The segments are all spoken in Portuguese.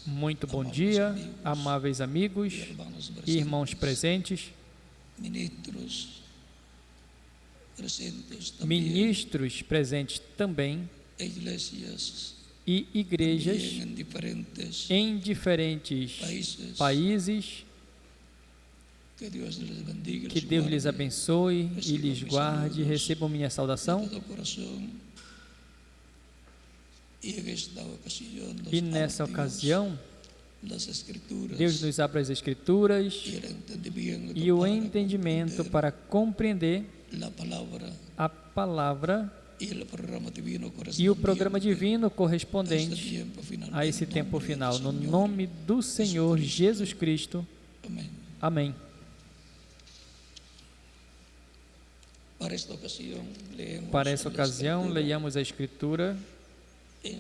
Muito bom dia, amáveis amigos e irmãos presentes, ministros presentes também e igrejas em diferentes países. Que Deus lhes abençoe e lhes guarde. Recebam minha saudação. E nessa ocasião, Deus nos abre as Escrituras e o entendimento para compreender a palavra e o programa divino correspondente a esse tempo final. No nome do Senhor Jesus Cristo. Amém. Para essa ocasião, leiamos a Escritura em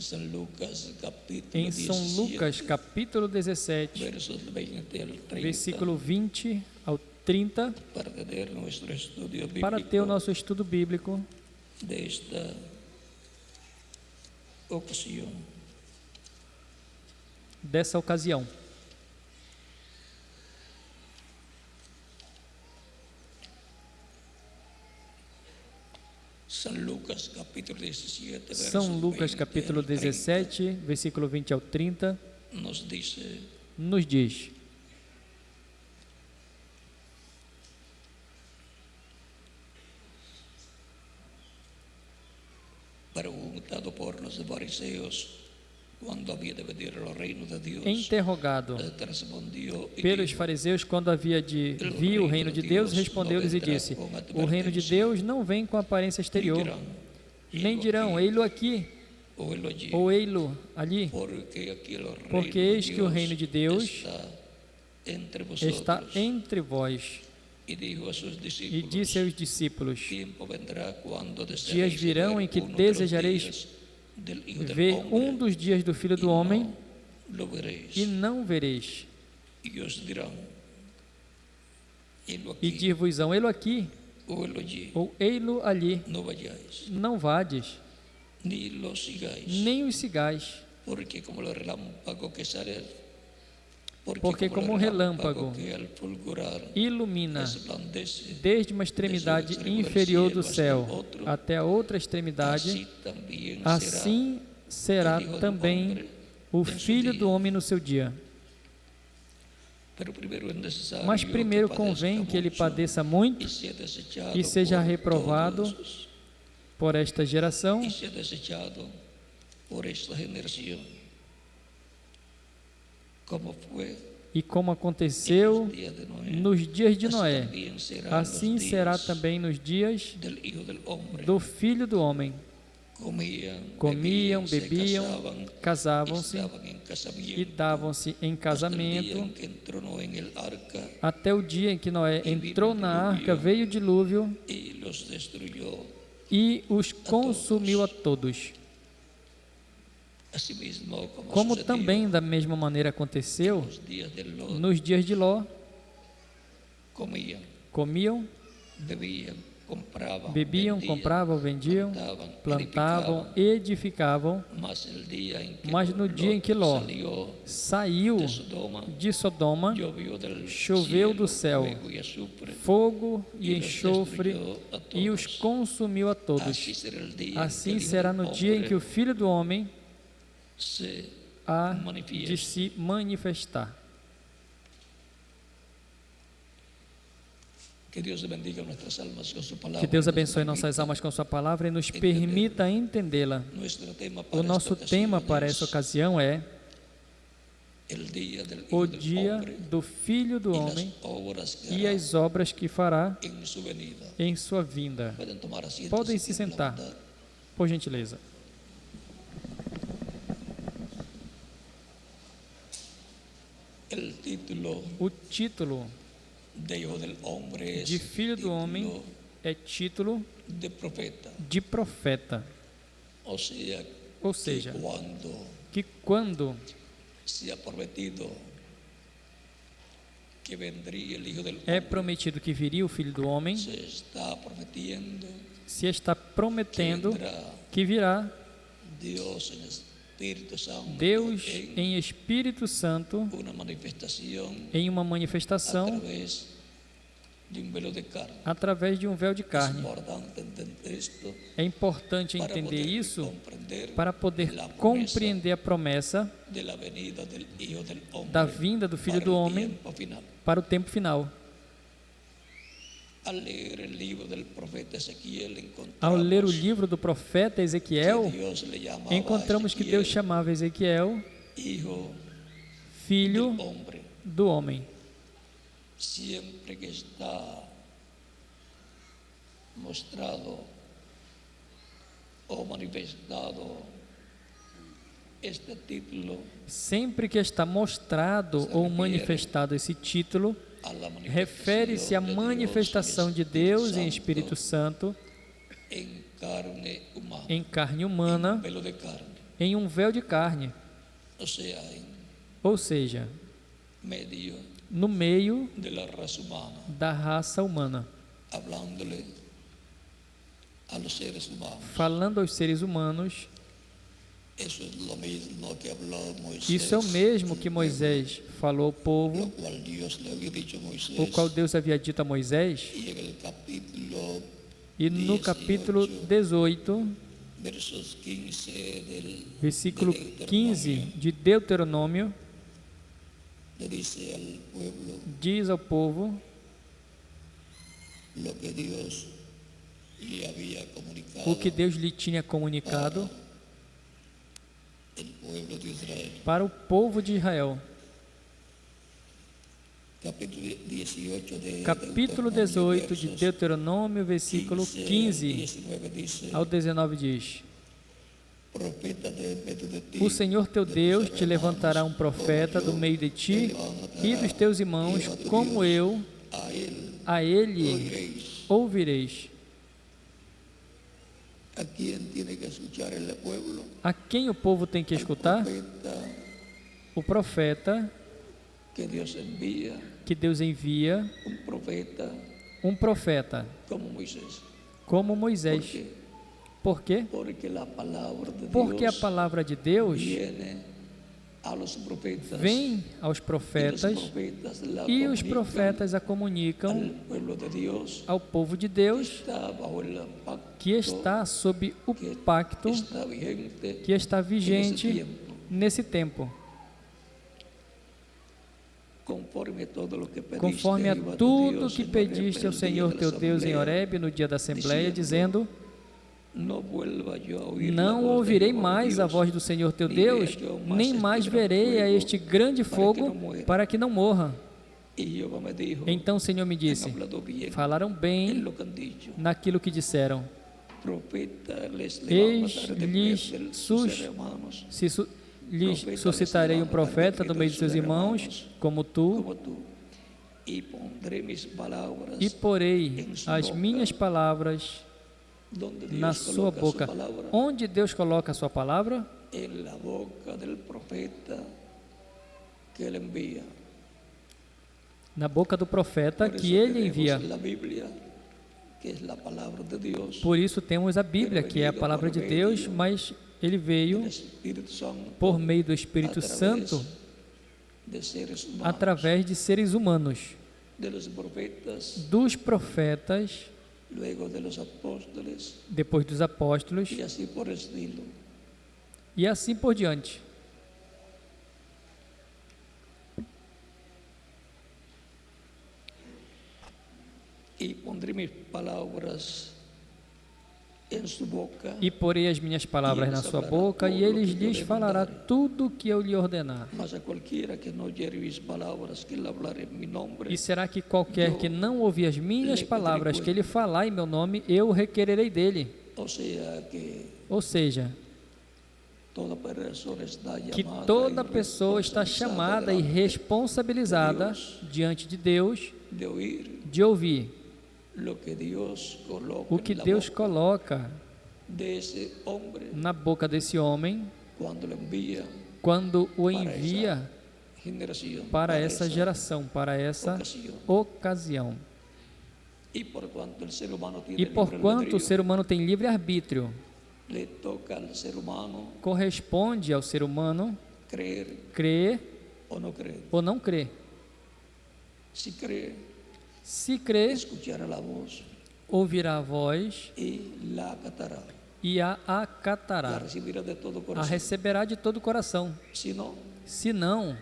São Lucas, capítulo 17, versículo 20 ao 30, para ter o nosso estudo bíblico dessa ocasião. São Lucas, capítulo 17, versículo 20 ao 30, nos diz: Perguntado por los fariseos quando havia de vir o reino de Deus. Interrogado pelos fariseus quando havia de vir o reino de Deus, respondeu-lhes e disse: o reino de Deus não vem com aparência exterior, nem dirão, ei-lo aqui, ou ei-lo ali, porque eis que o reino de Deus está entre vós. E disse aos discípulos: dias virão em que desejareis ver um dos dias do Filho do Homem e não vereis. E dir-vos-ão, ei-lo aqui, ou ei-lo ali, não vades, nem os sigais, porque como um relâmpago ilumina desde uma extremidade inferior do céu até a outra extremidade, assim será também o Filho do Homem no seu dia. Mas primeiro convém que ele padeça muito e seja reprovado por esta geração. E como aconteceu nos dias de Noé, assim será também nos dias do Filho do Homem. Comiam, bebiam, casavam-se e davam-se em casamento, até o dia em que Noé entrou na arca, veio o dilúvio e os consumiu a todos. Como também da mesma maneira aconteceu nos dias de Ló: comiam, bebiam, compravam, vendiam, plantavam, edificavam. Mas no dia em que Ló saiu de Sodoma, choveu do céu fogo e enxofre e os consumiu a todos. Assim será no dia em que o Filho do Homem há de se manifestar. Que Deus abençoe nossas almas com sua palavra e nos permita entendê-la. O nosso tema para essa ocasião é o dia do Filho do Homem e as obras que fará em sua vinda. Podem se sentar, por gentileza. O título de Filho do Homem é título de profeta. Ou seja, que quando é prometido que viria o Filho do Homem, se está prometendo que virá Deus em Espírito Santo, em uma manifestação através de um véu de carne. É importante entender isso para poder compreender a promessa da vinda do Filho do Homem para o tempo final. Ao ler o livro do profeta Ezequiel, encontramos que Deus chamava Ezequiel filho do homem. Sempre que está mostrado ou manifestado este título, sempre que está mostrado ou manifestado esse título, refere-se à manifestação de Deus em Espírito Santo, em carne humana, em um véu de carne, ou seja, no meio da raça humana, falando aos seres humanos. Isso é o mesmo que Moisés falou ao povo, o qual Deus havia dito a Moisés. E no capítulo 18, versículo 15 de Deuteronômio, diz ao povo o que Deus lhe tinha comunicado para o povo de Israel. Capítulo 18 de Deuteronômio, versículo 15 ao 19 diz: O Senhor teu Deus te levantará um profeta do meio de ti e dos teus irmãos, como eu, a ele ouvireis. A quem o povo tem que escutar? O profeta que Deus envia, um profeta como Moisés. Por quê? Porque a palavra de Deus vem aos profetas e os profetas a comunicam ao povo de Deus que está sob o pacto que está vigente nesse tempo. Conforme a tudo que pediste ao Senhor teu Deus em Horebe no dia da Assembleia, dizendo: Não ouvirei mais a voz do Senhor teu Deus, nem mais verei a este grande fogo, para que não morra. Então o Senhor me disse: Falaram bem naquilo que disseram. Lhes suscitarei um profeta do meio de seus irmãos, como tu, e porei as minhas palavras na sua boca. Onde Deus coloca a sua palavra? Na boca do profeta que ele envia. Por isso temos a Bíblia, que é a palavra de Deus, mas ele veio por meio do Espírito Santo através de seres humanos, dos profetas, depois dos apóstolos, e assim por diante. E porei as minhas palavras na sua boca, e ele lhes falará tudo o que eu lhe ordenar. E será que qualquer que não ouvir as minhas palavras que ele falar em meu nome, eu requererei dele. Ou seja, que toda pessoa está chamada e responsabilizada diante de Deus de ouvir o que Deus coloca na boca desse homem quando o envia para essa geração, para essa ocasião. E porquanto o ser humano tem livre-arbítrio, le toca al ser humano corresponde ao ser humano creer crer o no creer. ou não crer. Si cree, Se crer, escuchará la voz ouvirá a voz y la acatará, e a la acatará, recibirá de todo a corazón. receberá de todo o coração. Si no, Se não,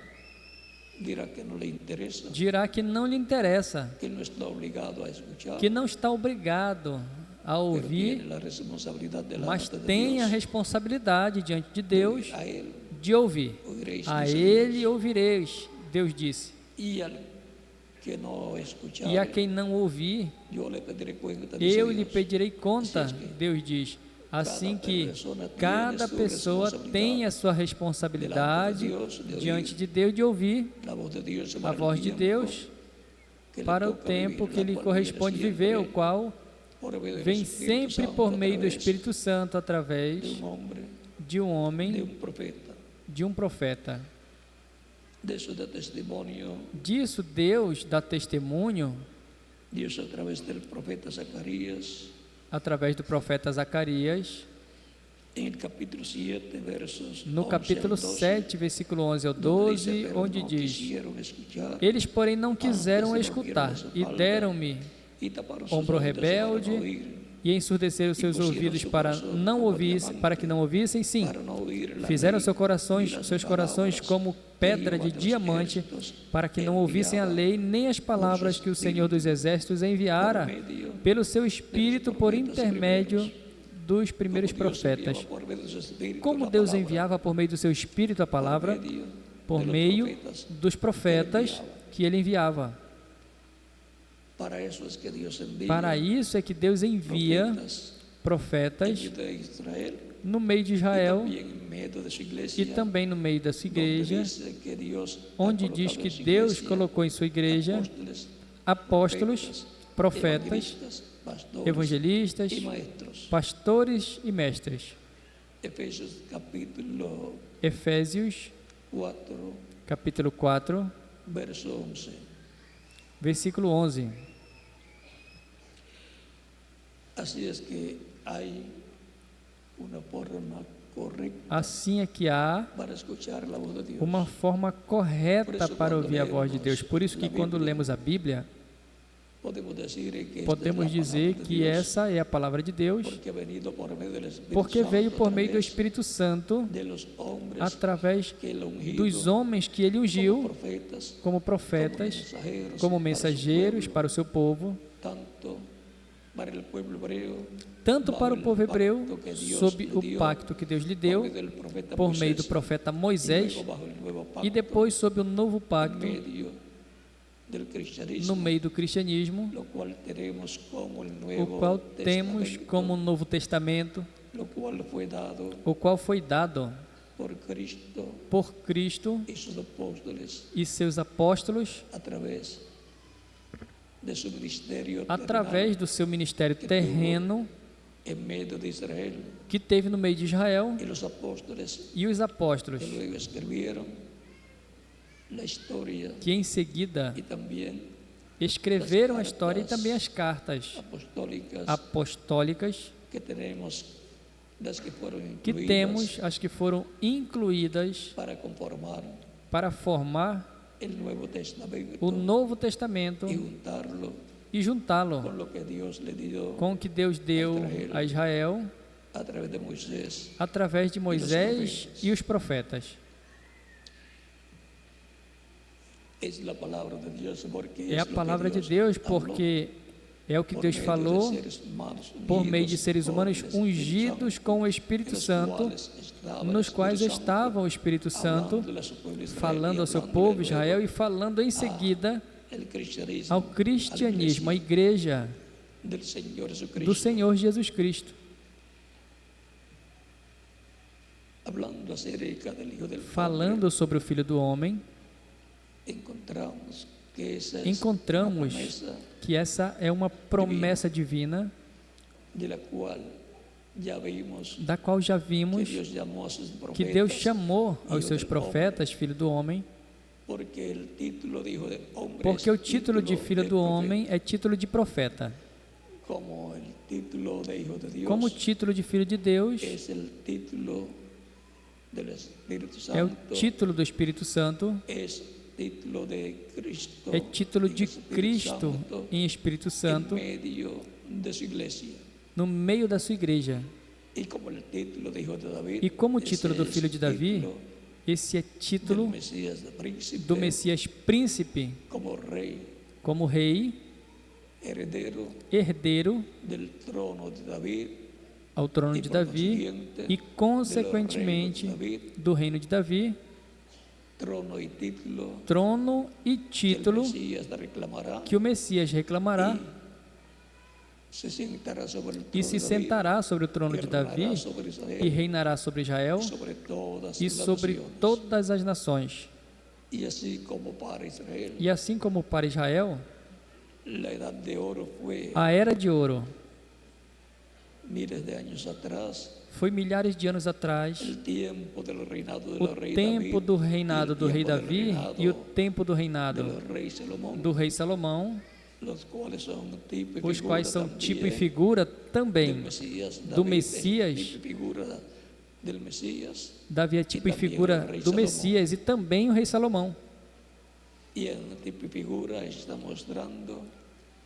dirá que no le interesa, dirá que não lhe interessa, que no está obligado a escuchar, que não está obrigado a pero ouvir, tiene la responsabilidad de la mas parte de tem a Dios. responsabilidade diante de Deus A él de ouvir. oiréis, A dice Ele Dios. ouvireis, Deus disse. Y al que no escuchar, E a quem não ouvir, yo le pediré cuenta, dice eu lhe Dios. pedirei conta, Assim é que Deus diz. Assim que persona cada tiene su pessoa responsabilidade tem a sua responsabilidade delante de Deus, de diante de Deus de ouvir La voz de Dios a para el voz de tiempo Deus que le para o toca tempo vivir, que la lhe cual corresponde viene viver, o siempre qual por medio del vem Espíritu sempre Santo por a meio do través Espírito Santo, de através hombre, de um de homem, profeta. de um profeta. De eso da testimonio Disso Deus dá testemunho Dios a través del profeta Zacarías através do profeta Zacarias, en el capítulo 7, versos no 11 capítulo al 12, 7, versículo 11 ao donde dice, 12, "Pero onde no diz: quisieron escuchar, Eles, porém, não quiseram antes escutar rompieron su e falda, deram-me y taparon sus ombro oídos para no rebelde oír, e ensurdeceram seus ouvidos para não ouvissem, para que não ouvissem, sim. para no oír la Fizeram ley y las seus corações palabras como pedra de diamante, para que não ouvissem a lei nem as palavras que o Senhor dos Exércitos enviara pelo seu Espírito por intermédio dos primeiros profetas. Como Deus enviava por meio do seu Espírito a palavra, por meio dos profetas que ele enviava. Para isso é que Deus envia profetas no meio de Israel e também no meio da sua igreja, onde diz que Deus colocou em sua igreja apóstolos, profetas, evangelistas, pastores e mestres. Efésios capítulo 4, versículo 11. Assim é que há uma forma correta para ouvir a voz de Deus. Por isso que quando lemos a Bíblia, podemos dizer que essa é a palavra de Deus, porque veio por meio do Espírito Santo, através dos homens que ele ungiu como profetas, como mensageiros para o seu povo, tanto para o povo hebreu, sob o pacto que Deus lhe deu, por meio do profeta Moisés, e depois sob o novo pacto, no meio do cristianismo, o qual temos como Novo Testamento, o qual foi dado por Cristo e seus apóstolos, através do seu ministério terreno que teve no meio de Israel, e os apóstolos que em seguida escreveram a história e também as cartas apostólicas que temos, as que foram incluídas para formar o Novo Testamento e juntá-lo com o que Deus deu a Israel através de Moisés e os profetas. É a palavra de Deus porque é o que Deus falou por meio de seres humanos ungidos com o Espírito Santo, nos quais estava o Espírito Santo falando ao seu povo Israel e falando em seguida ao cristianismo, à igreja do Senhor Jesus Cristo. Falando sobre o Filho do Homem, encontramos que essa é uma promessa divina, da qual já vimos que Deus chamou aos seus profetas Filho do Homem, porque o título de Filho do Homem é título de profeta. como el título de hijo de Dios, como título de filho de Deus, es el título del Espíritu é o Santo, título do Espírito Santo, es título de Cristo, é título en de Espíritu Cristo Santo, em Espírito Santo, en medio de su iglesia. no meio da sua igreja. Y como el título de hijo de David, E como ese título do es filho de Davi, título esse é del título Mesías de príncipe, do Messias príncipe, como rey, como rei, heredero herdeiro del trono de David, ao trono y de por Davi consiguiente, e, consequentemente, del reino de David, do reino de Davi, trono y título trono e que el título Mesías reclamará que o Messias reclamará y se sentará sobre el e trono se de David, sentará sobre o trono de Davi reinará sobre Israel e reinará sobre Israel sobre todas e las sobre naciones. todas as nações. Y así como para Israel, E assim como para Israel, la edad de oro fue a era de ouro miles de años atrás, foi milhares de anos atrás, el tiempo del reinado o del rey tempo David, do reinado y el do rei tiempo del Davi reinado e o tempo do reinado del rey Salomón, do rei Salomão, los cuales son tipo y os figura quais são tipo e también figura del também Mesías. do David es Messias. tipo y figura del Mesías, Davi é tipo e também figura o rei do Salomão. Messias e também o rei Salomão. y en tipo y figura está mostrando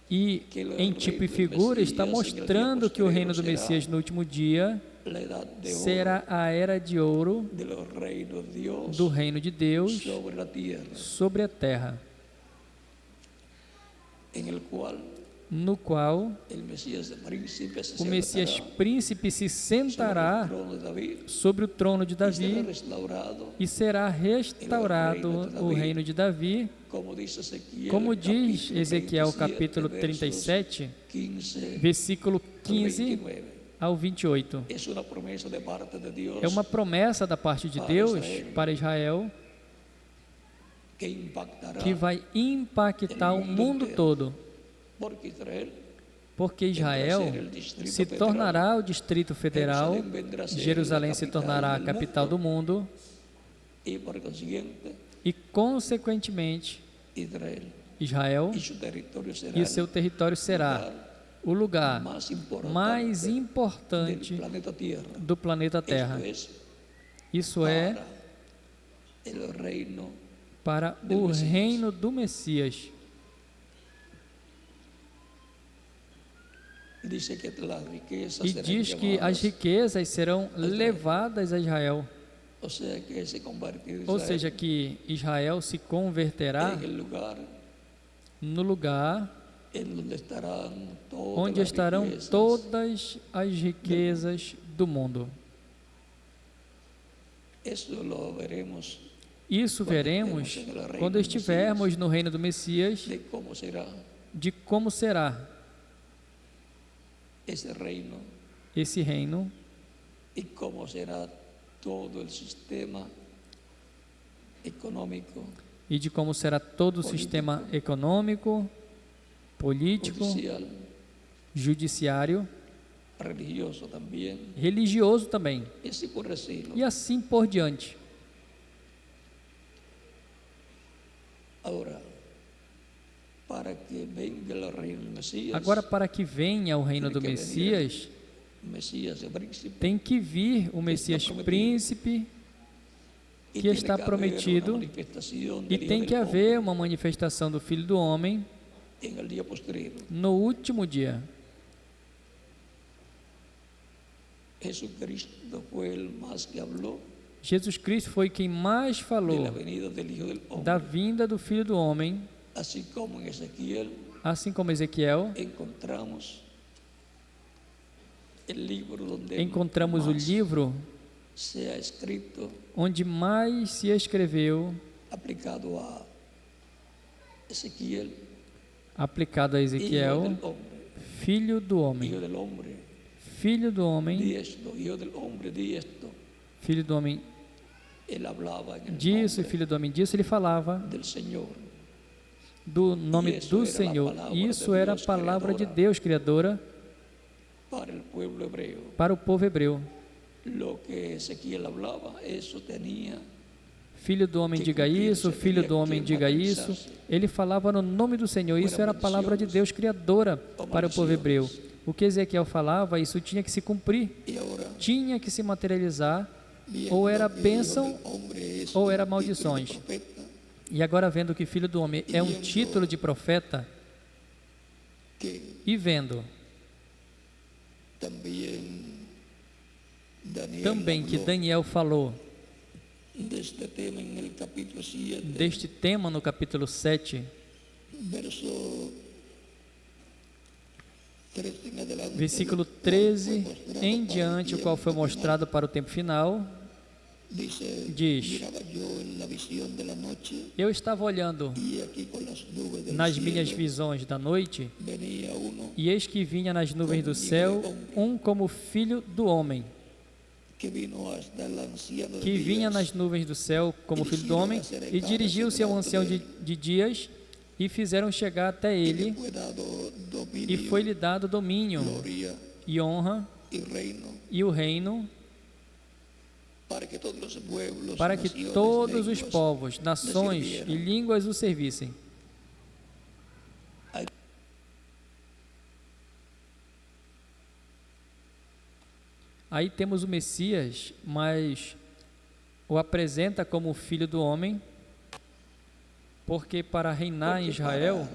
E em tipo e figura está mostrando que o reino do Messias no último dia la edad de oro será a era de ouro del reino de Dios do reino de Deus sobre la tierra, sobre a terra, en el cual no qual el Mesías de príncipe se o Messias sentará príncipe se sobre el sentará trono de David sobre o trono de y será Davi restaurado, e será restaurado o reino de Davi, como dice Ezequiel, como diz capítulo Ezequiel 27, capítulo versos 37, 15 versículo al 15 29. ao 28. Es una promesa de parte de Dios É uma promessa da parte de Deus para Israel que impactará, que vai impactar o mundo todo, porque Israel porque Israel se tornará o Distrito Federal, Jerusalém se tornará a capital do mundo y por consiguiente e, consequentemente, Israel Israel y su territorio será e o seu território será o lugar mais importante del planeta Tierra. do planeta Terra. Esto es Isso é para el reino. para o reino do Messias. Dice que las riquezas E serán diz que llevadas, as riquezas serão levadas a Israel. o sea que se convertirá Ou seja, que Israel se converterá en el lugar no lugar en donde estarán todas onde las estarão riquezas todas as riquezas do mundo. Eso lo veremos Isso veremos quando estivermos no reino do Messias, de cómo será de como será ese reino esse reino y cómo será todo el sistema económico, e de como será todo o sistema econômico, político, judicial, judiciário, religioso también, religioso também, y así por decirlo. e assim por diante. Ahora, para que venga el reino del Mesías, Agora, para que venha o reino do Messias, Mesías el príncipe, tem que vir o Messias príncipe y que tiene está que haber prometido, una manifestación e del Hijo tem del que Hombre haver uma manifestação do Filho do Homem en el día postrero. no último dia. Jesucristo fue el más que habló Jesus Cristo foi quem mais de la falou venida del Hijo del Hombre, da vinda do Filho do Homem, así como en Ezequiel assim como Ezequiel, encontramos el libro donde encontramos o más livro se ha escrito onde mais se escreveu, aplicado a Ezequiel, aplicado a Hijo Ezequiel, del Hombre, Filho do Homem, Hijo del Hombre, Filho do di Homem, esto, Hijo del Hombre, di esto. Filho do Homem Él hablaba en el disso, e nombre Filho do Homem disso, ele falava del Señor. do nome Isso do era a Senhor. palavra Isso de era a Deus palavra de criadora. Deus criadora Para el pueblo hebreo, para o povo hebreu. lo que Ezequiel hablaba, eso tenía Filho do homem, diga isso, filho do homem, diga isso. Ele falava no nome do Senhor, isso era a palavra de Deus criadora para o povo hebreu. O que Ezequiel falava, isso tinha que se cumprir, tinha que se materializar, ou era bênção ou era maldições. E agora, vendo que filho do homem é um título de profeta, e vendo também que Daniel falou deste tema no capítulo 7, versículo 13 em diante, o qual foi mostrado para o tempo final, diz: eu estava olhando nas minhas visões da noite, e eis que vinha nas nuvens do céu um como filho do homem, que vinha nas nuvens do céu como filho do homem, e dirigiu-se ao ancião de dias, e fizeram chegar até ele, e foi-lhe dado domínio e honra e o reino, para que todos os povos, nações e línguas o servissem. Aí temos o Messias, mas o apresenta como filho do homem, porque para reinar em Israel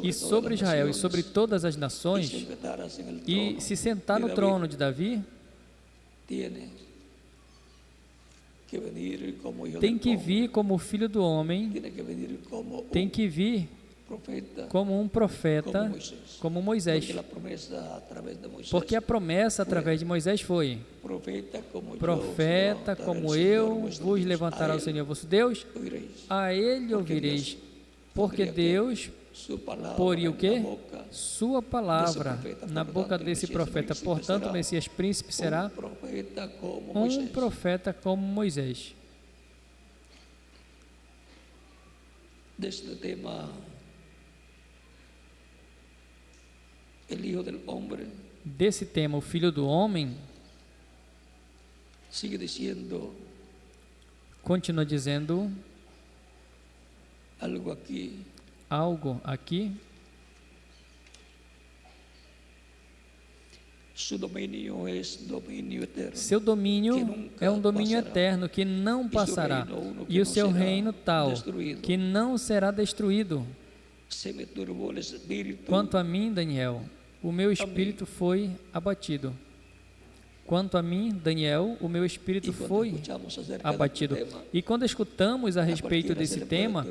e sobre Israel e sobre todas as nações, e se sentar no trono de Davi, tem que vir como filho do homem, tem que vir como um profeta, como Moisés, porque a promessa através de Moisés foi: profeta como eu vos levantará o Senhor vosso Deus, a ele ouvireis, porque Deus poria o quê? Sua palavra na boca desse profeta. Portanto, o Messias príncipe será um profeta como Moisés. Deste tema, desse tema, o Filho do Homem, continua dizendo algo aqui. Seu domínio é um domínio eterno que não passará, e o seu reino tal que não será destruído. Quanto a mim, Daniel, o meu espírito foi abatido. Quanto a mim, Daniel, o meu espírito foi abatido. E quando escutamos a respeito desse tema,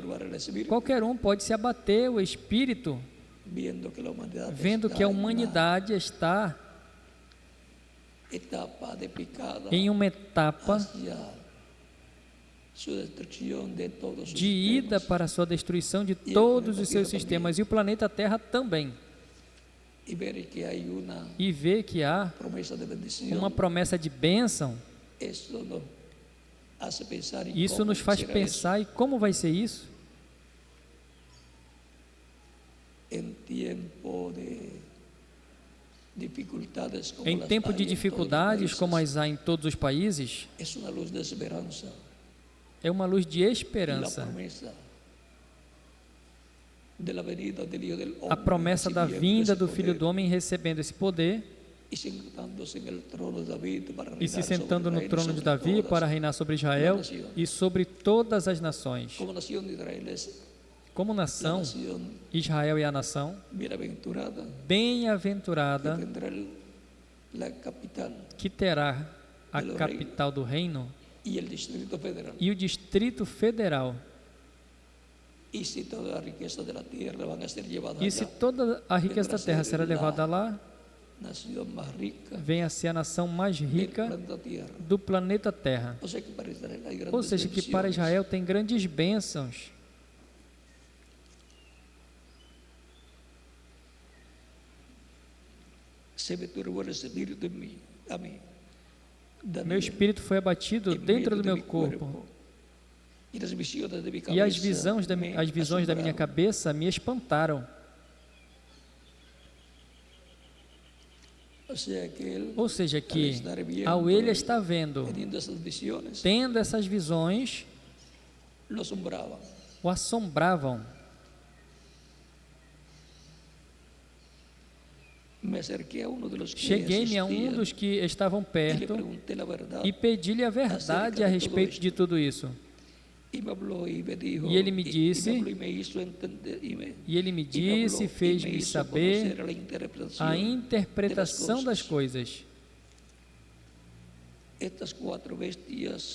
qualquer um pode se abater o espírito, vendo que a humanidade está em uma etapa de ida para a sua destruição de todos os seus sistemas, e o planeta Terra também. E vê que há uma promessa de bênção. Isso nos faz pensar, e como vai ser isso? Em tempo de dificuldades, como as há em todos os países, é uma luz de esperança. A promessa da vinda do Filho do Homem recebendo esse poder e se sentando no trono de Davi para reinar sobre Israel e sobre todas as nações. Como nação, Israel é a nação bem-aventurada que terá a capital do reino e o Distrito Federal. E se toda a riqueza da terra será levada lá, vem a ser a nação mais rica do planeta Terra. Ou seja, que para Israel tem grandes bênçãos. Meu espírito foi abatido dentro do meu corpo, e as visões da minha cabeça me espantaram. Ou seja, que ao ele estar vendo, tendo essas visões, o assombravam. Cheguei-me a um dos que estavam perto e pedi-lhe a verdade a respeito de tudo isso. E ele me disse, fez-me saber a interpretação das coisas.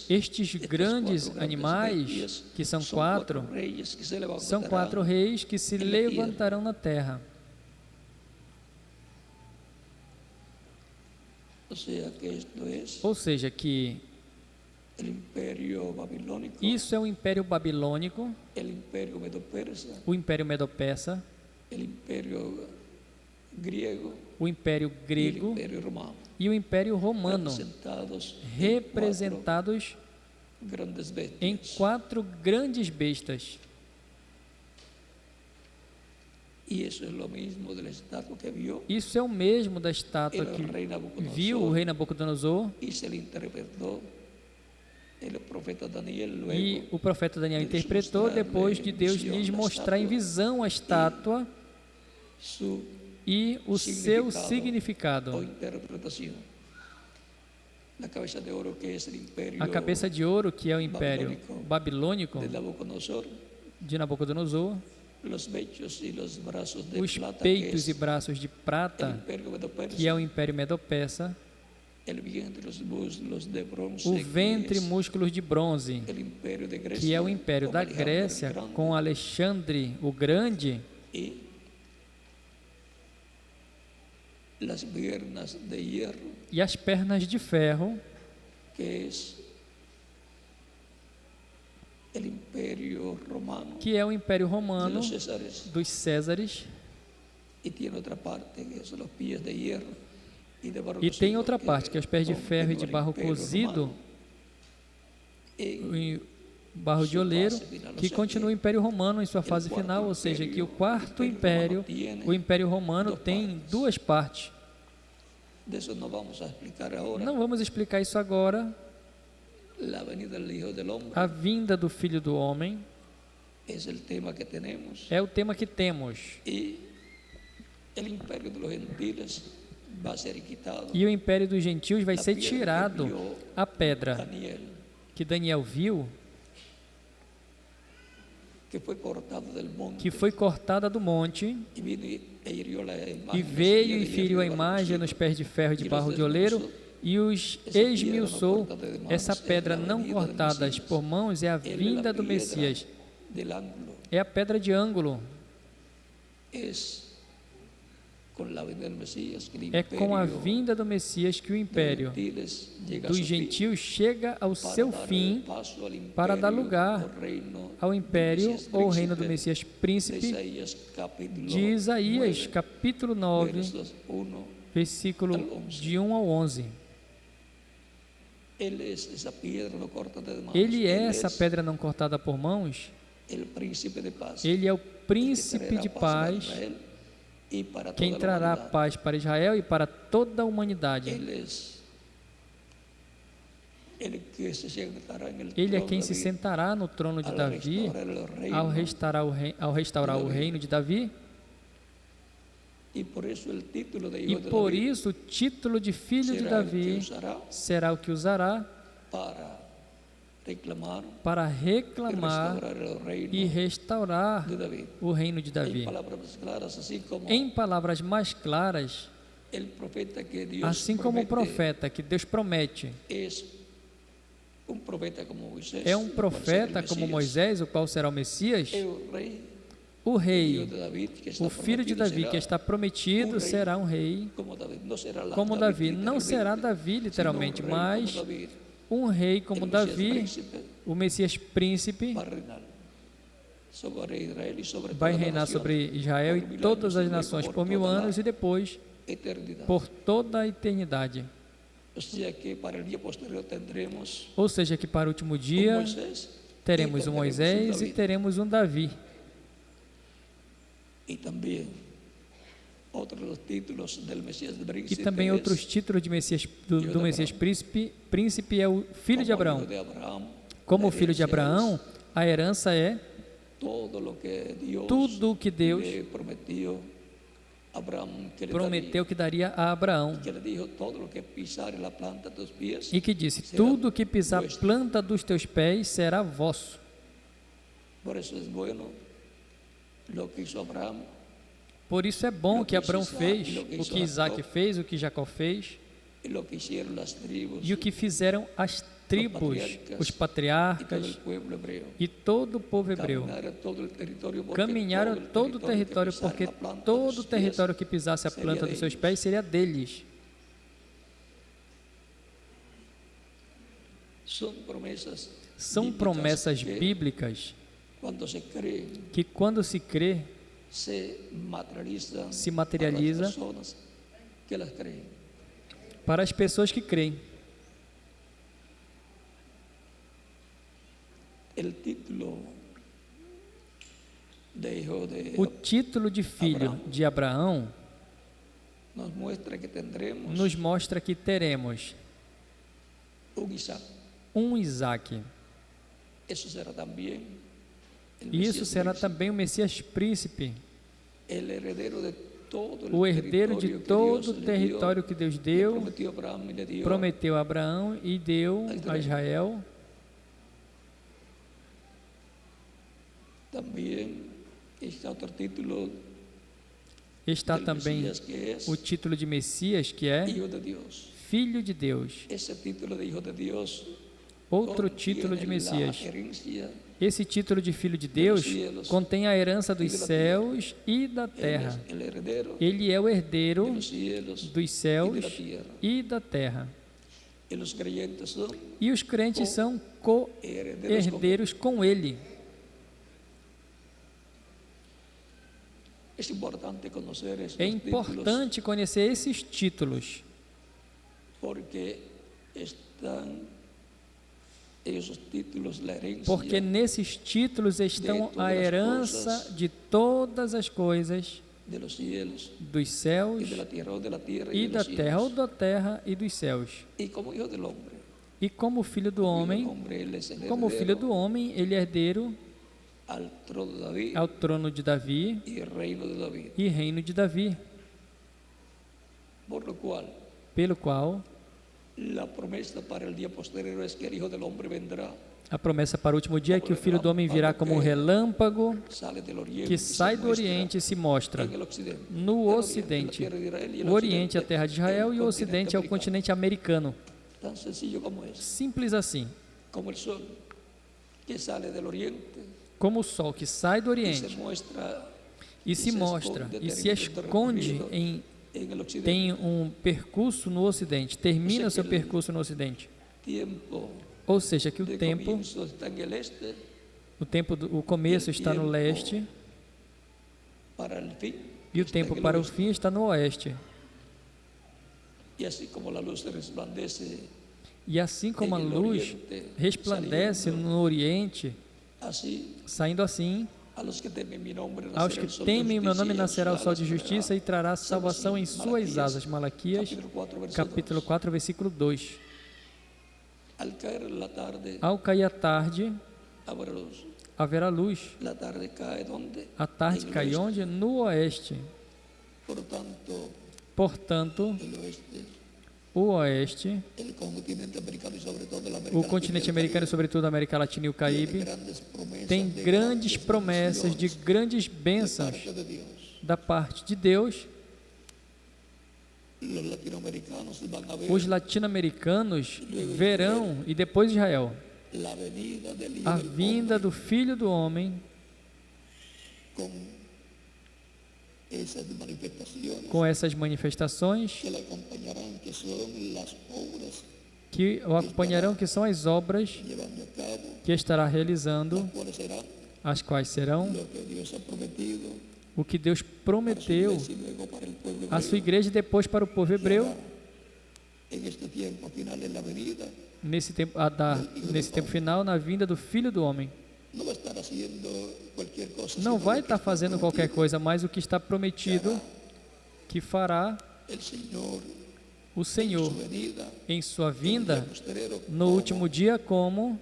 Estes grandes animais, que são quatro reis que se levantarão na terra. Ou seja, que isso é o Império Babilônico, o Império Medo-Persa, o Império Grego e o Império Romano, representados em quatro grandes bestas. Isso é o mesmo da estátua que viu o rei Nabucodonosor, e o profeta Daniel interpretou depois de Deus lhes mostrar em visão a estátua e o seu significado. A cabeça de ouro, que é o Império Babilônico de Nabucodonosor, os peitos e braços de prata, que é o Império Medo-Persa, o ventre e músculos de bronze, que é o Império da Grécia, com Alexandre o Grande, e as pernas de ferro, que é o Império Romano dos Césares, e tem outra parte, que é os pés de ferro e de barro cozido, e barro de oleiro, que continua o Império Romano em sua fase final, ou seja, que o quarto império, o Império Romano, tem duas partes. Não vamos explicar isso agora. A vinda do Filho do Homem é o tema que temos. E o Império dos Gentios vai ser tirado. A pedra que Daniel viu, que foi cortada do monte, e veio e feriu a imagem nos pés de ferro e de barro de oleiro, e os esmiuçou. Essa pedra não cortada por mãos é a vinda do Messias, é a pedra de ângulo. É com a vinda do Messias que o império dos gentios chega ao seu fim, para dar lugar ao império ou reino do Messias príncipe, de Isaías capítulo 9, versículo de 1 ao 11. Ele é essa pedra não cortada por mãos. Ele é o príncipe de paz, que trará paz para Israel e para toda a humanidade. Ele é quem se sentará no trono de Davi ao restaurar o reino de Davi. E por isso o título de filho de Davi será o que usará para reclamar e restaurar o reino de Davi. Em palavras mais claras, assim como o profeta que Deus promete é um profeta como Moisés, o qual será o Messias, o rei, o filho de Davi que está prometido, será um rei como Davi. Não será Davi literalmente, mas um rei como Davi, o Messias príncipe, vai reinar sobre Israel e todas as nações por 1000 anos e depois por toda a eternidade. Ou seja, que para o último dia teremos um Moisés e teremos um Davi. E também outros títulos de Messias, do Messias príncipe. Príncipe é o filho de Abraão. Como o filho de Abraão, a herança é tudo o que Deus prometeu que daria a Abraão. E que disse: tudo que pisar a planta dos teus pés será vosso. Por isso é bom o que Abraão fez, o que Isaac fez, o que Jacó fez, e o que fizeram as tribos, os patriarcas e todo o povo hebreu. Caminharam todo o território, porque todo o território que pisasse a planta dos seus pés seria deles. São promessas bíblicas que, quando se crê, se materializa para as pessoas que creem. O título de filho de Abraão nos mostra que teremos um Isaac. E isso será também o Messias príncipe, o herdeiro de todo o território que Deus deu, prometeu a Abraão e deu a Israel. Está também o título de Messias, que é Filho de Deus. Outro título de Messias. Esse título de Filho de Deus contém a herança dos céus e da terra. Ele é o herdeiro dos céus e da terra. E os crentes são co-herdeiros com ele. É importante conhecer esses títulos, porque nesses títulos estão a herança de todas as coisas dos céus e da terra, ou da terra e dos céus. E como filho do homem, ele é herdeiro ao trono de Davi e reino de Davi, pelo qual a promessa para o último dia é que o Filho do Homem virá como um relâmpago que sai do Oriente e se mostra no Ocidente. O Oriente é a terra de Israel e o Ocidente é o continente americano. Simples assim. Como o sol que sai do Oriente e se mostra e se esconde tem um percurso no Ocidente, termina o seu percurso no Ocidente. Ou seja, que o começo está no leste e o tempo para o fim está no oeste. E assim como a luz resplandece no Oriente, saindo assim, aos que temem meu nome nascerá o sol de justiça e trará salvação em suas asas. Malaquias, capítulo 4, versículo 2. Ao cair a tarde, haverá luz. A tarde cai onde? No oeste. Portanto, o oeste, o continente americano e sobretudo a América Latina e o Caribe, tem grandes promessas de grandes bênçãos da parte de Deus. Os latino-americanos verão, e depois Israel, a vinda do Filho do Homem com essas manifestações que o acompanharão, que são as obras que estará realizando, as quais serão o que Deus prometeu à sua igreja e depois para o povo hebreu nesse tempo final, na vinda do Filho do Homem. Não vai estar fazendo qualquer coisa, mas o que está prometido que fará el Señor o Senhor en su venida, em sua en el vinda, postrero, no como último dia, como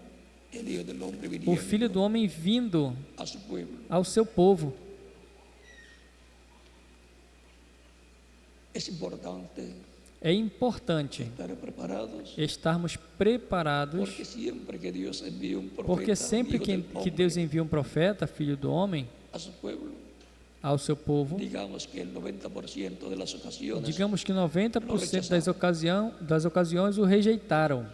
el Hijo del Hombre o viniendo Filho do Homem vindo a su pueblo. ao seu povo. Es importante É importante estar preparados, estarmos preparados, porque siempre que Dios envía un porque profeta, sempre Hijo que del hombre, Deus envia um profeta, Filho do Homem, a su pueblo, ao seu povo, digamos que el 90% de las ocasiones digamos que 90% das ocasiões o rejeitaram.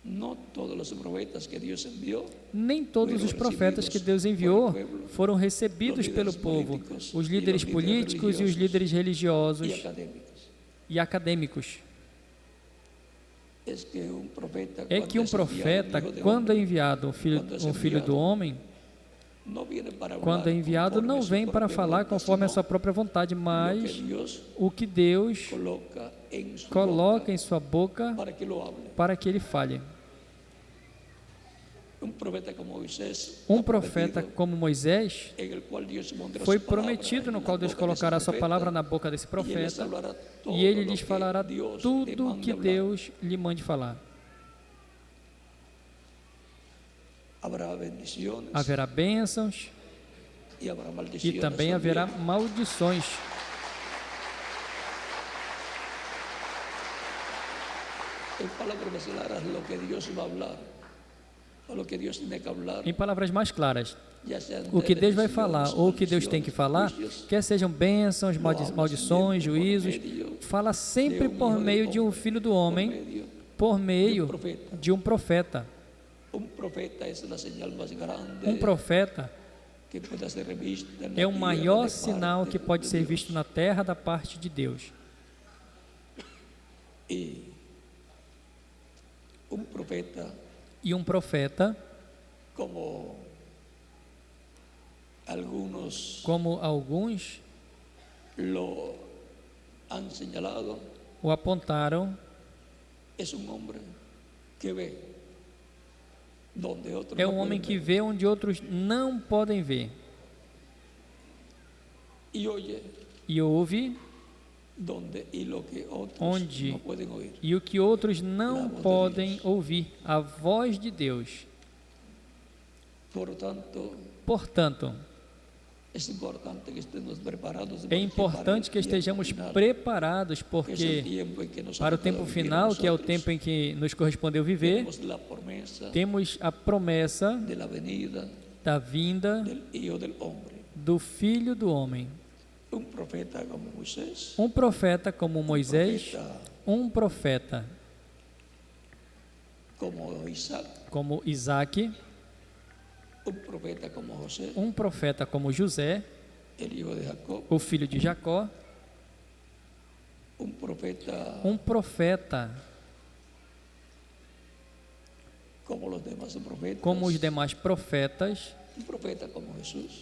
no todos los profetas que Dios envió Nem todos os profetas que Deus enviou foram recebidos pelo povo, os líderes políticos e os líderes religiosos y académicos. e acadêmicos. Es que un profeta, É que um profeta, quando é enviado um filho do homem, no viene para hablar quando é enviado, conforme não su vem para propia falar voluntad, conforme a sino sua própria vontade, lo que mas Dios o que Deus coloca en su coloca boca em sua boca para que lo hable. para que ele fale. Un profeta como Moisés, Um profeta como Moisés en el cual Dios pondrá foi su palabra prometido, en no la qual Deus boca de ese colocará a sua profeta, palavra na boca desse y él les profeta, hablará todo e ele lo lhes que falará Dios tudo le o mande que hablar. Deus lhe mande falar. Habrá bendiciones Haverá bênçãos y habrá e maldiciones. também haverá maldições. En palabras claras, lo que Dios va a hablar, o lo que Dios tiene que hablar, Em palavras mais claras, ya sean o que Deus vai bendiciones, falar ou o que Deus tem que falar, juicios, quer sejam bênçãos, maldições, juízos, fala sempre por meio de um filho do homem, por meio de um profeta. un profeta es la señal más grande Um profeta que pueda ser vista en la é o tierra maior de sinal parte que pode de ser Dios. visto na terra da parte de Deus. Y un profeta, E um profeta, como algunos como alguns lo han señalado, o apontaram, es un hombre que ve donde otros é no um homem pueden que ver, vê onde outros não podem ver, y oye e ouve donde y lo que otros onde no pueden oír. e o que outros não podem ouvir, a voz de Deus. Por tanto, Portanto, es importante que estemos preparados, é importante que estejamos preparados, porque para o tempo final, que é o tempo em que nos correspondeu viver, temos a promessa da vinda do Filho do Homem. Um profeta como Moisés, um profeta como Isaac, um profeta como José, o filho de Jacó, um profeta como os demais profetas,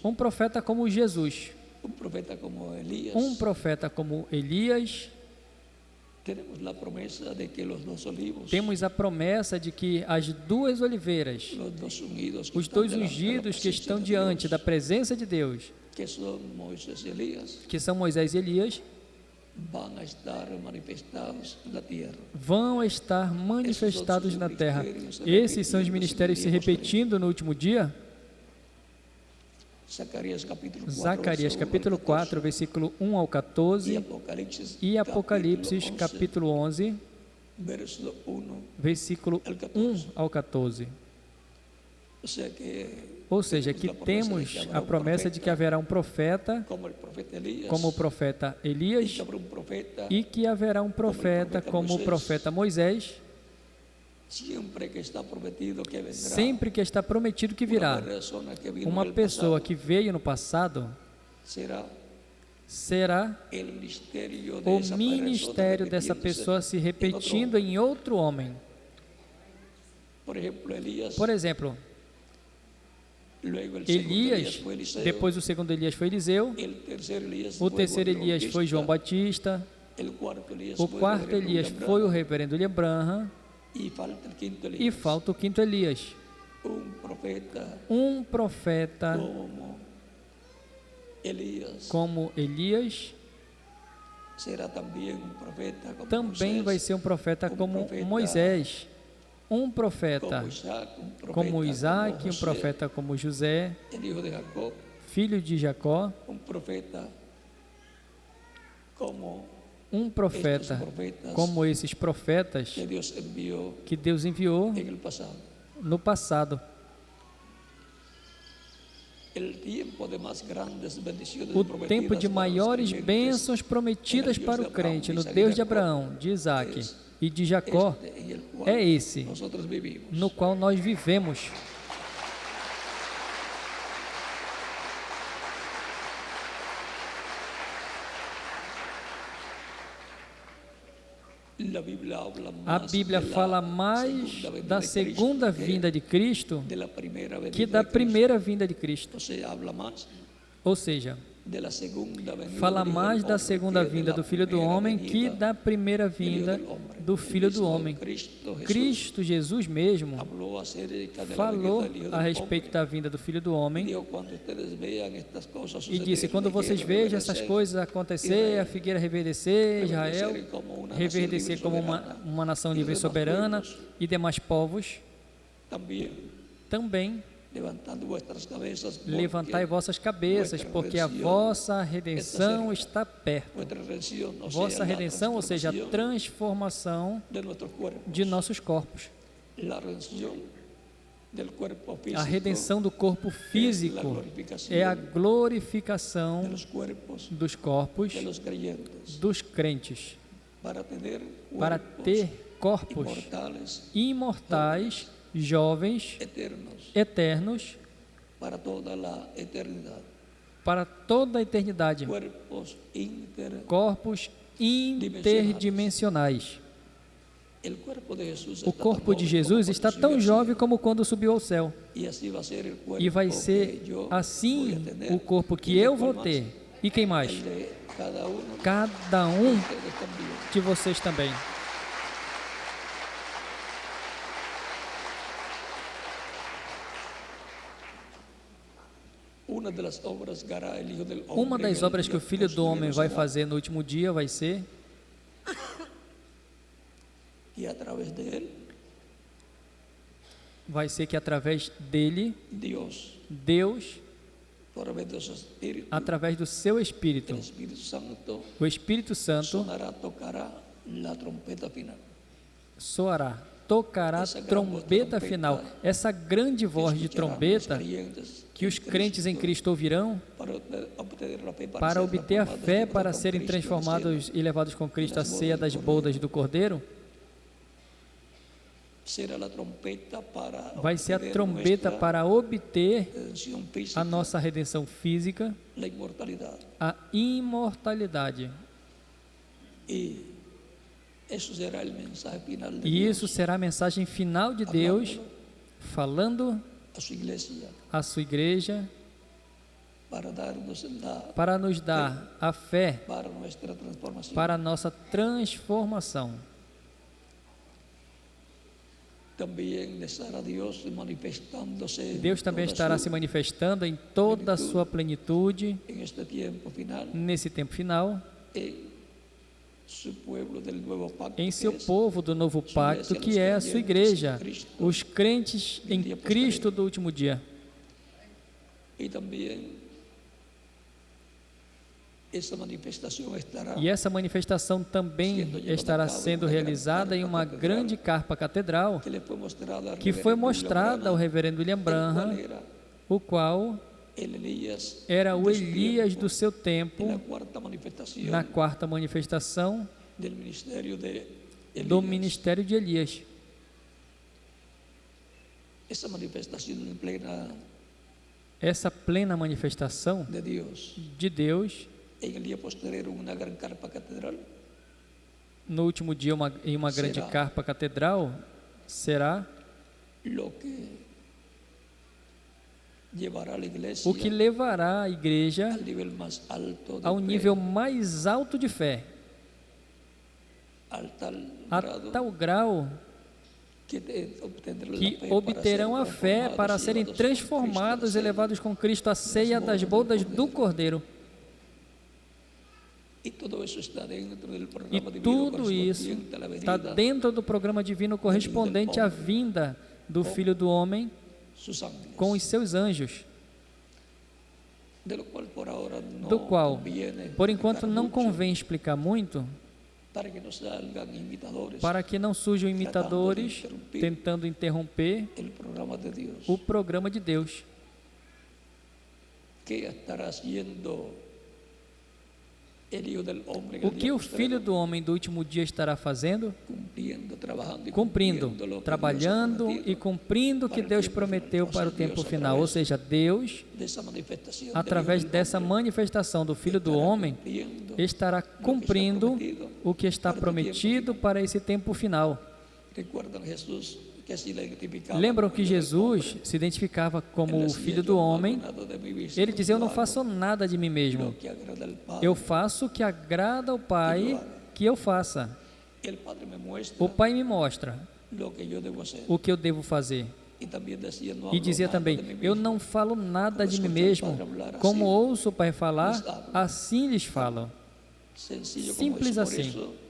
um profeta como Jesus, um profeta como Elias. Temos a promessa de que as duas oliveiras, os dois ungidos que estão diante da presença de Deus, que são Moisés e Elias, vão estar manifestados na terra. Esses são os ministérios se repetindo no último dia. Zacarias capítulo 4, versículo 1 ao 14 e Apocalipse capítulo 11, versículo 1 ao 14. Ou seja, que temos a promessa de que haverá um profeta como o profeta Elias e que haverá um profeta como o profeta Moisés, sempre que está prometido que virá. Uma pessoa que veio no passado será o ministério dessa pessoa se repetindo em outro homem. Por exemplo, Elias, depois o segundo Elias foi Eliseu, o terceiro Elias foi João Batista, o quarto Elias foi o reverendo William Branham, e falta o quinto Elias. Um profeta como Elias, também vai ser um profeta como Moisés, um profeta como Isaac, um profeta como José, filho de Jacó, um profeta como esses profetas que Deus enviou no passado. O tempo de maiores bênçãos prometidas para o crente no Deus de Abraão, de Isaac e de Jacó é esse no qual nós vivemos. A Bíblia fala mais da segunda vinda de Cristo que da primeira vinda de Cristo. Ou seja, fala mais da segunda vinda do Filho do Homem que da primeira vinda do Filho do Homem. Cristo Jesus mesmo falou a respeito da vinda do Filho do Homem e disse: quando vocês vejam essas coisas acontecer, a figueira reverdecer, Israel reverdecer como uma nação livre e soberana, e demais povos também levantai vossas cabeças, porque a vossa redenção está perto. Vossa redenção, ou seja, a transformação de nossos corpos. A redenção do corpo físico é a glorificação dos corpos dos crentes, para ter corpos imortais, jovens, eternos, para toda a eternidade, corpos interdimensionais. O corpo de Jesus está tão jovem como quando subiu ao céu, e vai ser assim o corpo que eu vou ter. E quem mais? Cada um de vocês também. Uma das obras que o Filho do Homem vai fazer no último dia vai ser que através dele, Deus, através do seu Espírito, o Espírito Santo soará, tocará a trombeta final, essa grande voz de trombeta que os crentes em Cristo ouvirão para obter a fé para serem transformados e levados com Cristo à ceia das bodas do Cordeiro. Vai ser a trombeta para obter a nossa redenção física, a imortalidade. E isso será a mensagem final de Deus, falando à sua igreja, para nos dar a fé para a nossa transformação. Deus também estará se manifestando em toda a sua plenitude nesse tempo final, em seu povo do novo pacto, que é a sua igreja, os crentes em Cristo do último dia. E essa manifestação também estará sendo realizada em uma grande carpa catedral que foi mostrada ao reverendo William Branham, o qual era o Elias do seu tempo, na quarta manifestação do ministério de Elias. Essa plena manifestação de Deus, no último dia, em uma grande carpa catedral, será o que levará a igreja ao nível mais alto de fé, a tal grau que obterão a fé para serem transformados e levados com Cristo à ceia das bodas do Cordeiro. Y todo eso está dentro del E programa divino tudo isso correspondiente a la está venida dentro do programa divino correspondente à vinda do Filho do Homem sus ángeles, com os seus anjos, de lo cual por ahora no do qual, conviene por enquanto, explicar não mucho, convém explicar muito, para que no salgan imitadores para que não surjam imitadores tentando interromper el programa de Dios, o programa de Deus, que estará haciendo el Hijo del Hombre en o el que día o postrero, Filho do Homem do último dia estará fazendo? cumpliendo, trabajando y Cumprindo, cumpliendo lo que trabalhando Dios ha e prometido cumprindo o que Deus prometeu para o tempo final, ou seja, Deus, de esa manifestación através del Hijo del dessa Hombre, manifestação do Filho do Homem, cumpliendo estará cumprindo o que está prometido para esse tempo final. Recuerdan Jesús que así le identificaba Lembram como que Hijo del Jesus Hombre. se identificava como Él o decía, Filho "Yo do no hago Homem. nada de mí mismo, Ele dizia: eu não yo faço hago nada de mim mesmo, lo que agrada al Padre. eu faço o que agrada ao Pai que eu faça. El Padre me muestra O Pai me mostra lo que yo debo hacer." o que eu devo fazer. Y también decía, "No E hablo dizia nada também: de mí eu mismo, não falo nada Como de mim escuto o mesmo, Padre falar assim, como ouço o Pai falar, lhes hablo." assim lhes falo." sencillo como Simples eso. assim. Por eso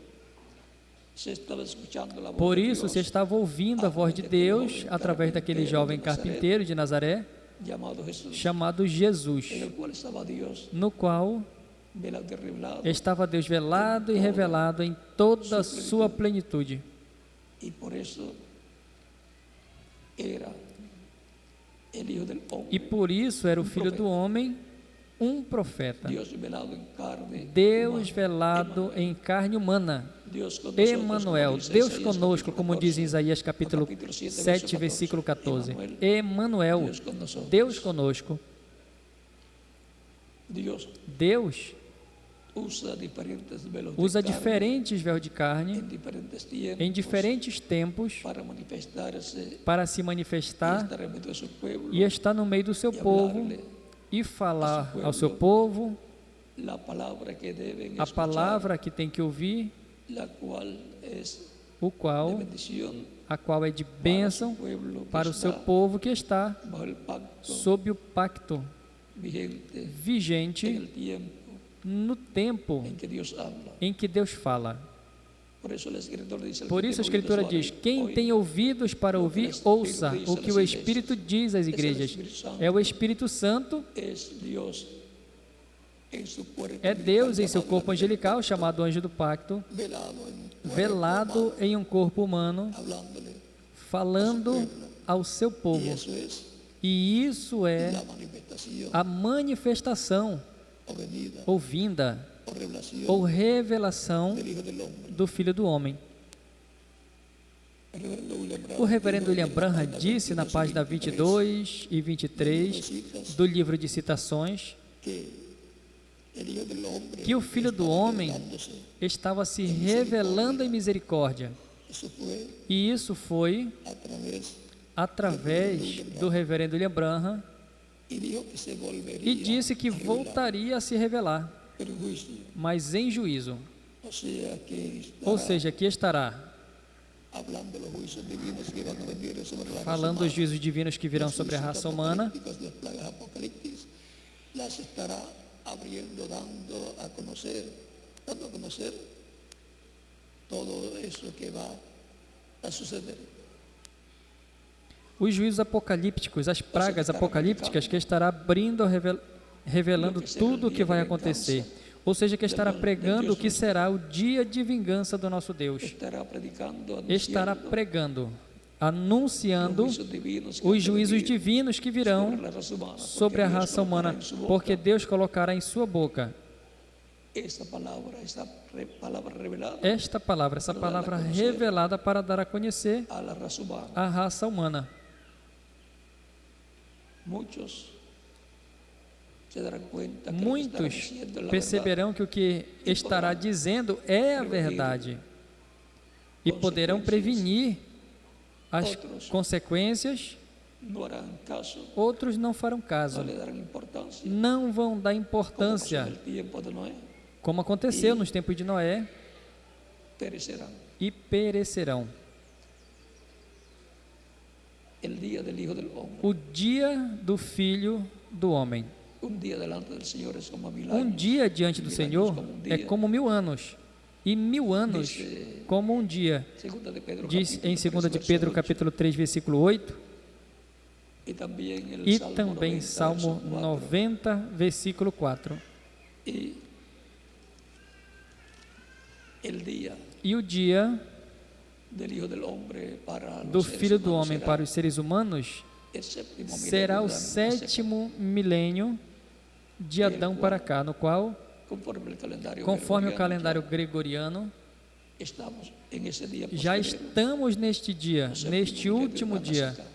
se estaba escuchando la voz Por de isso Dios, se estava ouvindo a voz de Deus através daquele jovem carpinteiro de Nazaré, llamado Jesús, chamado Jesus, en el cual estaba Dios no qual velado y revelado. estava Deus velado e revelado em toda a sua plenitude. Y por eso era el Hijo del Hombre, E por isso era o Filho do Homem, um profeta. Dios velado en carne Deus humana, velado em carne humana. Dios con nosotros, Emanuel, como dice Deus Isaías, conosco, capítulo como diz em 14, Isaías capítulo capítulo 7, 7, verso versículo 14. Emanuel, Emanuel, Deus con nosotros. Deus conosco. Dios Deus usa diferentes velos usa de carne diferentes véus de carne en diferentes tiempos em diferentes tempos para manifestarse para se y manifestar estar en medio de su pueblo e estar no meio do seu y povo hablarle e falar ao seu povo la palabra que deben a escuchar, palavra que tem que ouvir, la cual es o de qual, bendición a qual é de para bênção su pueblo que para o seu está povo que está bajo el pacto sob o pacto vigente en vigente el tiempo no tempo en que Dios habla. em que Deus fala. Por eso el escritor dice, el Por que isso a tiene Escritura oídos diz: para quem oír, tem ouvidos para ouvir, ouça o que o Espírito diz às igrejas. É o Espírito Santo, es Dios en su cuerpo é Deus em angelical seu llamado corpo el angelical, chamado anjo do pacto, velado en un cuerpo velado humano, em um corpo humano, hablándole. falando ao seu Y povo. eso es E isso é la manifestación a manifestação, o venida ou vinda, o revelación ou revelação del Hijo del Hombre. do Filho do Homem. El reverendo William Branham O reverendo William Branham dijo en disse na página 22 e 23 do livro de citações que el Hijo del Hombre que o Filho do Homem revelándose. estava se revelando em misericórdia. Eso fue E isso foi a través através do reverendo William Branham, y dijo que se volvería e disse que a revelar, voltaria a se revelar, pero en juicio. mas em juízo. O sea que estará Ou seja, aqui estará hablando los juicios divinos que van a venir sobre la falando raza dos juízos divinos que virão sobre a raça humana, apocalípticas, las plagas apocalípticas, las estará abriendo, dando a conocer todo eso que va a suceder. os juízos apocalípticos, as pragas apocalípticas que estará abrindo, revelando tudo o que vai acontecer. Ou seja, que estará pregando o que será o dia de vingança do nosso Deus. Estará predicando, Estará anunciando pregando, anunciando los juicios divinos que os han de juízos venir divinos que sobre virão la raza humana, sobre a porque Dios raça humana, colocará en su boca porque Deus colocará em sua boca esta palabra revelada esta palavra, essa palavra revelada para dar a conhecer a la raza humana. a raça humana. Muchos se darán cuenta que lo que estará Muitos diciendo es la perceberão que o que estará dizendo é a verdade e poderão prevenir as consequências. verdad. No harán caso, Outros não farão no caso, le darán importancia, não vão dar como pasó en importância, el tiempo de Noé, como aconteceu nos tempos de Noé, perecerán. e perecerão. El día del Hijo del Hombre O dia do Filho do Homem Un día delante del Señor es como 1000 Um años. dia diante do 1000 Senhor años como un é día. como 1000 anos, e 1000 anos Dice como um dia. Segunda de Pedro, Diz em 2 capítulo de 3, Pedro, verso capítulo 3, versículo 8, 8. e também Salmo 90, versículo 4. Y el día E o dia del Hijo del Hombre para do los seres Filho do humanos Homem será para os seres humanos el séptimo será o milenio de Adán, sétimo milênio de Adão para cá, no qual, conforme o calendário gregoriano, estamos en ese día já postrero, estamos neste dia, o séptimo neste milenio de último Adán dia, hacia acá.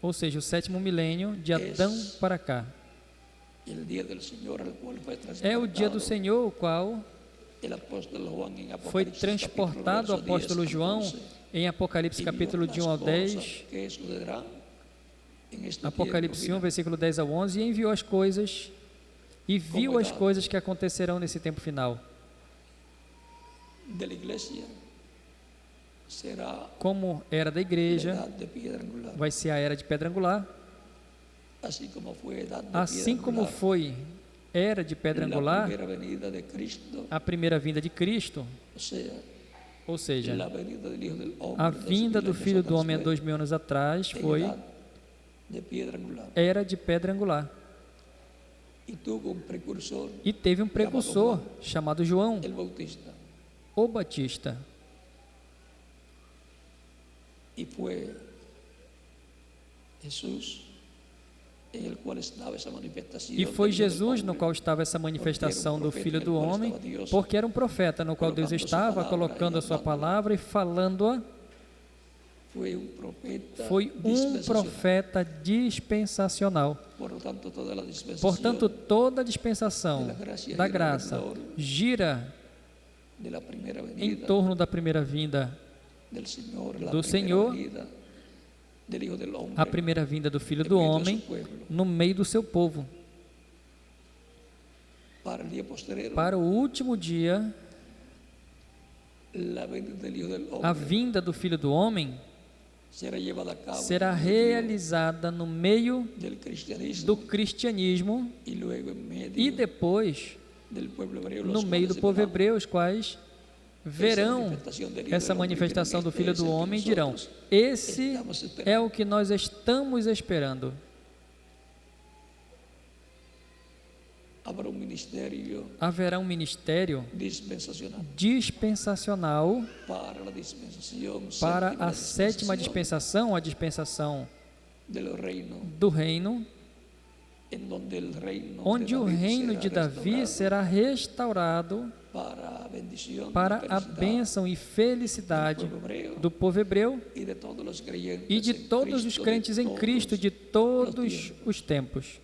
ou seja, o sétimo milênio de Adão para cá. El día del Señor al cual fue É o dia do transportado Senhor, o qual el apóstol Juan en foi Apocalipsis, transportado o capítulo apóstolo 10, João 11, em Apocalipse y capítulo vio de 1 ao las 10, cosas que sucederán en este Apocalipse 1, tiempo final. versículo 10 ao 11, e enviou as coisas, e viu as coisas que acontecerão nesse tempo final. De la iglesia será Como era da la igreja, edad de piedra angular, vai ser a era de pedra angular, así como fue edad de assim piedra como angular, foi era de pedra la angular, primera venida de Cristo, a primeira vinda de Cristo, o sea, ou seja, la venida del Hijo del Hombre, a 2000 vinda do años Filho do atrás Homem há fue 2000 anos atrás en foi edad de piedra angular, era de pedra angular. y tuvo un precursor, E teve um precursor chamado João, el Bautista, o Batista. y fue Jesús en el cual estaba esa manifestación. E foi del Hijo del Jesus no Hombre, qual estava essa manifestação do Filho do Homem, porque era um profeta no qual Deus estava colocando a sua palavra e falando-a. Fue un profeta Foi um dispensacional. profeta dispensacional. Por lo tanto, toda la dispensación Portanto, toda a dispensação da graça gira de la primera em venida torno da primeira vinda del Señor, la do primera Senhor, venida del Hijo del Hombre, a primeira vinda do Filho en do medio de Homem su pueblo. no meio do seu povo. Para el día posterior, Para o último dia, la venida del Hijo del a Hombre vinda do Filho do Homem será llevada a cabo será en medio realizada no meio del cristianismo do cristianismo y luego en medio e depois del pueblo hebreo, no los meio do cuales povo verán hebreu, os quais verão essa manifestação do Filho do Homem e dirão: esse é o que nós estamos esperando. Haverá um ministério dispensacional para a sétima dispensação, a dispensação do reino, onde o reino de Davi será restaurado para a bênção e felicidade do povo hebreu e de todos os crentes em Cristo de todos os tempos.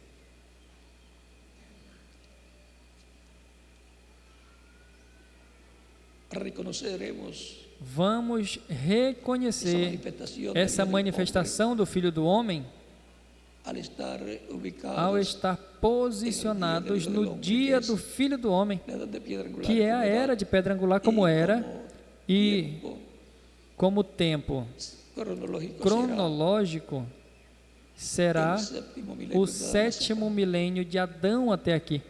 Vamos reconhecer essa manifestação do Filho do Homem ao estar posicionados no dia do Filho do Homem, que é a era de pedra angular como era, e como tempo cronológico será o sétimo milênio de Adão até aqui.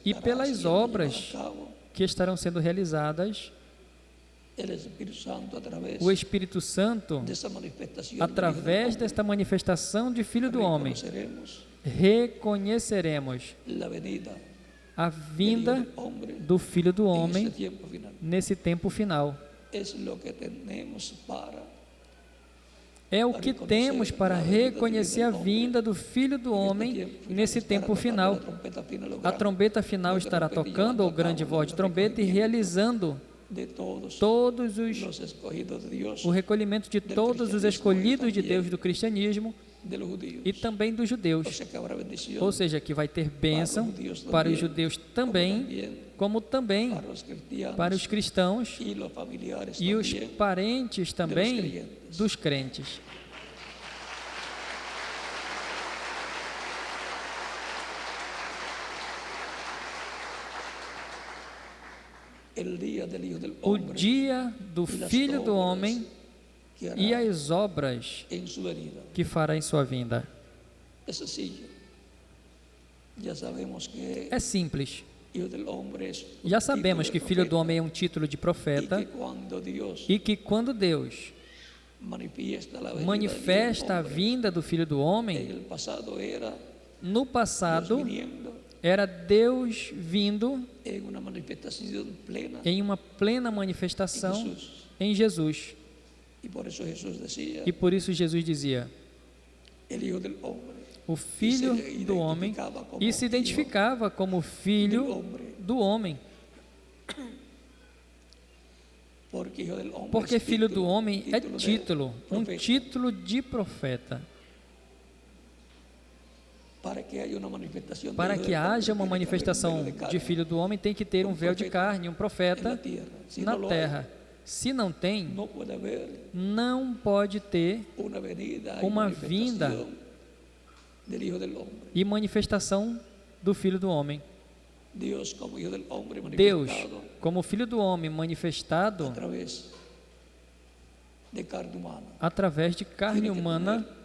E pelas obras que estarão sendo realizadas, o Espírito Santo, através desta manifestação de Filho do Homem, reconheceremos a vinda do Filho do Homem nesse tempo final. É o que temos para reconhecer a vinda do Filho do Homem nesse tempo final. A trombeta final estará tocando, ou grande voz de trombeta, e realizando o recolhimento de todos os escolhidos de Deus do cristianismo e também dos judeus. Ou seja, que vai ter bênção para os judeus também, como também para os cristãos e os parentes também dos crentes. O dia do Filho do Homem e as obras en su venida. que fará em sua vinda. Es sencillo. Ya sabemos que É simples. Hijo del Hombre es un Já sabemos título que de Filho do profeta, Homem é um título de y profeta que cuando Dios e que quando Deus manifiesta la venida manifesta a del Hijo del Hombre, vinda do Filho do en Homem, el pasado era no Dios passado viniendo era Deus vindo en una manifestación plena em uma plena en manifestação Jesús. em Jesus. Y por eso Jesús decía, E por isso Jesus dizia, el Hijo del Hombre, o Filho do Homem, e se identificava como Filho do Homem, porque Hijo del Hombre porque es Filho do título, Homem é título de título, um profeta. título de profeta. Para que haya uma manifestação Para do que Hijo del Hombre, haja uma tiene que haber manifestação um véu de carne de Filho do Homem, tem que ter um véu de carne, um en profeta la tierra. Si na no lo terra. Se não tem, hay, no puede haber não pode ter una venida y uma manifestación vinda del Hijo del Hombre. e manifestação do Filho do Homem. Deus como Hijo del Hombre Deus, manifestado como Filho do Homem manifestado através de carne humana. através de carne Tiene que humana, tener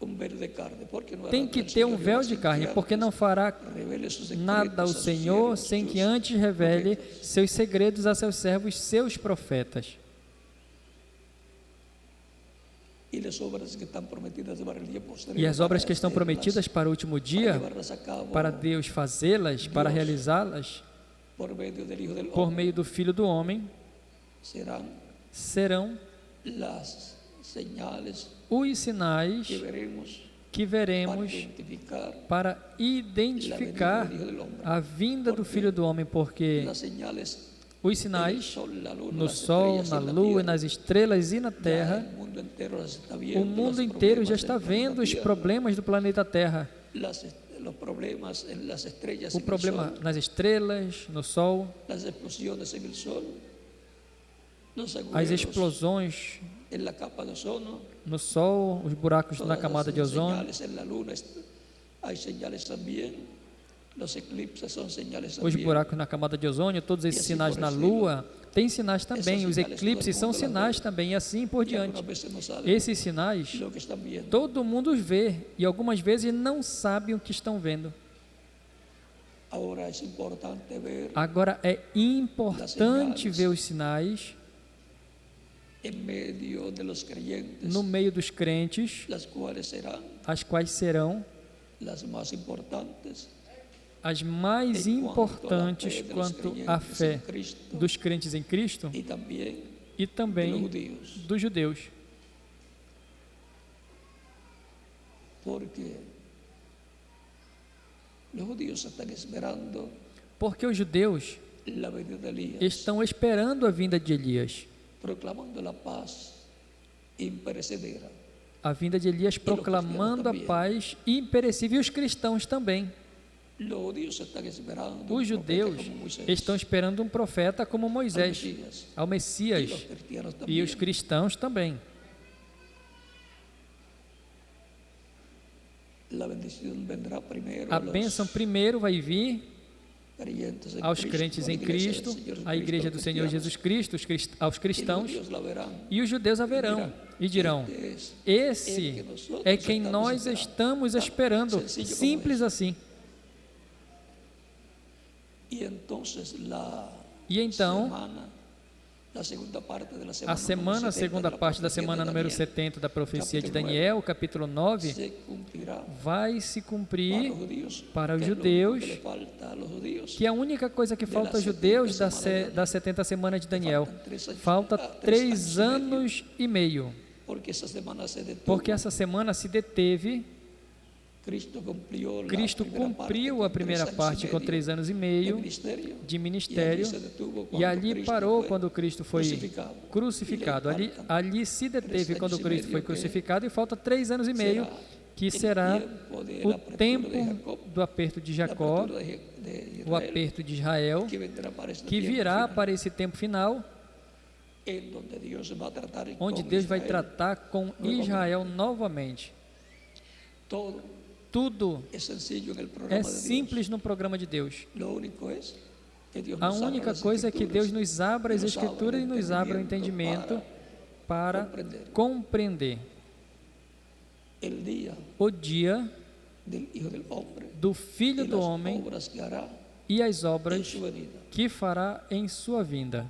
um véu de carne, porque não tem hará que el ter um Señor véu sin de que carne, porque não fará revele sus nada ao secretos a sus Senhor siervos, sem que sus antes revele profetas. seus segredos a seus servos, seus profetas. Y las obras que están prometidas para el día posterior, E as obras para que estão hacerlas, prometidas para o último dia, para llevarlas a cabo para Deus fazê-las, para realizá-las, por medio del Hijo del por Hombre, meio do Filho do Homem, serão las señales os sinais que veremos que veremos para para identificar la venida del Hijo del Hombre. a vinda do Filho do Homem, porque Las señales os en el sinais sol, la luna, no las sol, estrellas na y en la lua e tierra, nas estrelas e na ya terra, el mundo entero las está o viendo, mundo los inteiro já problemas está del planeta vendo os Tierra, problemas do planeta Terra. los problemas en las estrellas, O en el problema sol, nas estrelas, no sol, las explosiones en el sol, los as agujeros explosões en la capa de ozono, no sol, os buracos na todas camada las de ozônio, señales en la luna, hay señales también, los eclipses son señales os también. buracos na camada de ozônio, todos esses assim sinais por na estilo. Lua, tem sinais também, os sinais eclipses todo são mundo lá sinais vê. também, e assim por Y diante. algunas veces no saben Esses sinais, lo que están viendo. todo mundo os vê, e algumas vezes não sabem o que estão vendo. Ahora es importante ver Agora é importante ver os sinais en medio de los creyentes, no meio dos crentes, las cuales serán as quais serão las más importantes as mais en cuanto a la importantes fe de los quanto creyentes à fé en Cristo dos crentes em Cristo y también e de los também judíos, dos judeus. porque los judíos están esperando Porque os judeus la venida de Elías, estão esperando a vinda de Elias. proclamando la paz imperecedera. A vinda de Elias proclamando a paz imperecível, e os cristãos também. Los judíos están esperando Os un judeus profeta como Moisés, estão esperando um profeta como al Moisés, Mesías, ao y Messias, los cristianos e también. os cristãos também. La bendición vendrá primero A a los bênção primeiro vai vir creyentes en aos Cristo, crentes a la em iglesia del Cristo, Señor à igreja do Senhor Jesus Cristo, aos Y los cristãos, judíos la verán e os judeus a verão e dirão: esse é quem nós estamos esperando. Simples assim. Y entonces E então, la segunda parte de la a semana, a 70 segunda de la parte da profecía semana de número Daniel, 70 da profecia de capítulo Daniel, capítulo 9, se cumplirá vai se cumprir para para os os judíos, que é lo único judeus, que le falta a los judíos. que é a única coisa que falta aos judeus das 70 semanas de Daniel. Falta 3 anos e meio, Porque essa semana se detuvo. porque essa semana se deteve. Cristo cumpriu a primeira parte com 3 anos e meio de ministério, e ali parou quando Cristo foi crucificado. Ali se deteve quando Cristo foi crucificado, e falta 3 anos e meio, que será o tempo do aperto de Jacó, o aperto de Israel, que virá para esse tempo final, onde Deus vai tratar com Israel novamente. Tudo é simples no programa de Deus. A única coisa é que Deus nos abra as Escrituras e nos abra o entendimento para compreender o dia do Filho do Homem e as obras que fará em sua vinda.